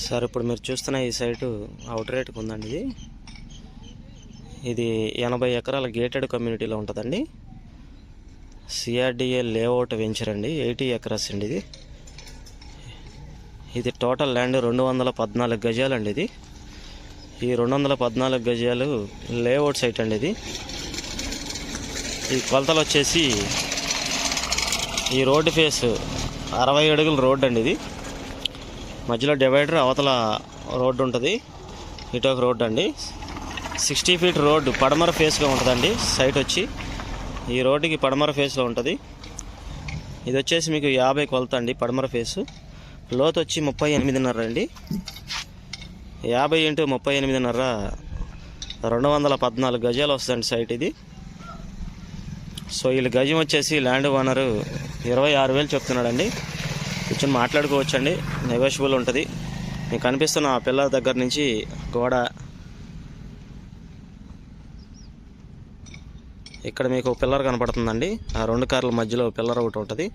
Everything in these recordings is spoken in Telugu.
సార్ ఇప్పుడు మీరు చూస్తున్న ఈ సైటు అవుట్ రేట్కి ఉందండి. ఇది 80 ఎకరాల గేటెడ్ కమ్యూనిటీలో ఉంటుందండి. సిఆర్డిఏ లేఅవుట్ వెంచర్ అండి. 80 ఎకరాస్ అండి. ఇది టోటల్ ల్యాండ్ 214 గజాలు అండి. ఈ 214 గజాలు లేఅవుట్ సైట్ అండి. ఈ కొలతలు వచ్చేసి ఈ రోడ్డు ఫేస్ 60 అడుగుల రోడ్డు అండి. మధ్యలో డివైడర్, అవతల రోడ్డు ఉంటుంది, ఇటు ఒక రోడ్డు అండి. 60 ఫీట్ రోడ్డు పడమర ఫేస్గా ఉంటుందండి. సైట్ వచ్చి ఈ రోడ్డుకి పడమర ఫేస్లో ఉంటుంది. ఇది వచ్చేసి మీకు 50 కొలత అండి. పడమర ఫేసు లోతు వచ్చి 38.5 అండి. 50 × 38.5 214 గజాలు వస్తుందండి సైట్ ఇది. సో వీళ్ళ గజం వచ్చేసి ల్యాండ్ ఓనరు 26,000 చెప్తున్నాడండి. కూర్చొని మాట్లాడుకోవచ్చండి, నెగోషియబుల్ ఉంటుంది. మీకు కనిపిస్తున్న ఆ పిల్లల దగ్గర నుంచి గోడ, ఇక్కడ మీకు పిల్లర్ కనపడుతుందండి. ఆ 2 కార్ల మధ్యలో పిల్లర్ ఒకటి ఉంటుంది.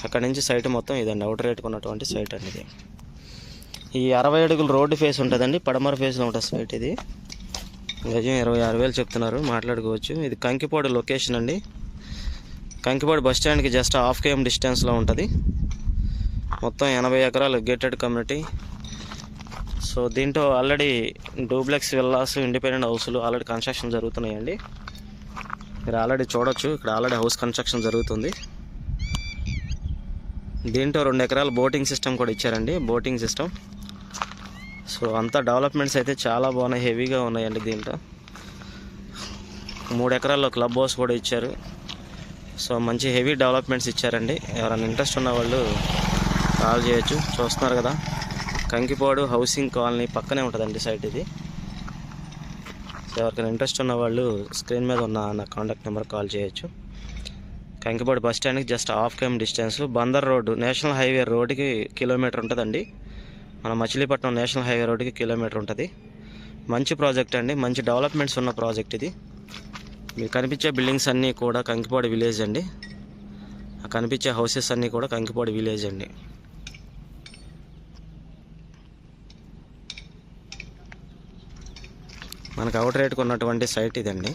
అక్కడ నుంచి సైట్ మొత్తం ఇదండి. అవుట్ రేట్కి ఉన్నటువంటి సైట్ అండి ఇది. ఈ 60 అడుగుల రోడ్డు ఫేస్ ఉంటుందండి. పడమర ఫేస్లో ఉంటుంది సైట్ ఇది. గజం 26,000 చెప్తున్నారు, మాట్లాడుకోవచ్చు. ఇది కంకిపాడు లొకేషన్ అండి. కంకిపాడు బస్ స్టాండ్కి జస్ట్ 1/2 km డిస్టెన్స్లో ఉంటుంది. మొత్తం 80 ఎకరాలు గేటెడ్ కమ్యూనిటీ. సో దీంట్లో ఆల్రెడీ డూప్లెక్స్ విల్లాస్, ఇండిపెండెంట్ హౌస్లు ఆల్రెడీ కన్స్ట్రక్షన్ జరుగుతున్నాయండి. మీరు ఆల్రెడీ చూడొచ్చు, ఇక్కడ ఆల్రెడీ హౌస్ కన్స్ట్రక్షన్ జరుగుతుంది. దీంట్లో 2 ఎకరాల బోటింగ్ సిస్టమ్ కూడా ఇచ్చారండి, బోటింగ్ సిస్టమ్. సో అంతా డెవలప్మెంట్స్ అయితే చాలా బాగున్నాయి, హెవీగా ఉన్నాయండి. దీంట్లో 3 ఎకరాల్లో క్లబ్ హౌస్ కూడా ఇచ్చారు. సో మంచి హెవీ డెవలప్మెంట్స్ ఇచ్చారండి. ఎవరైనా ఇంట్రెస్ట్ ఉన్న వాళ్ళు కాల్ చేయొచ్చు. చూస్తున్నారు కదా, కంకిపాడు హౌసింగ్ కాలనీ పక్కనే ఉంటుందండి సైట్ ఇది. సో ఎవరికైనా ఇంట్రెస్ట్ ఉన్న వాళ్ళు స్క్రీన్ మీద ఉన్న నా కాంటాక్ట్ నెంబర్ కాల్ చేయొచ్చు. కంకిపాడు బస్ స్టాండ్కి just 1/2 km distance. Bandar road, national highway రోడ్డుకి కిలోమీటర్ ఉంటుందండి. మన మచిలీపట్నం నేషనల్ హైవే రోడ్డుకి కిలోమీటర్ ఉంటుంది. మంచి ప్రాజెక్ట్ అండి, మంచి డెవలప్మెంట్స్ ఉన్న ప్రాజెక్ట్ ఇది. మీకు కనిపించే బిల్డింగ్స్ అన్నీ కూడా కంకిపాడు విలేజ్ అండి. ఆ కనిపించే హౌసెస్ అన్నీ కూడా కంకిపాడు విలేజ్ అండి. మనకు అవుట్ రేట్కి ఉన్నటువంటి సైట్ ఇదండి.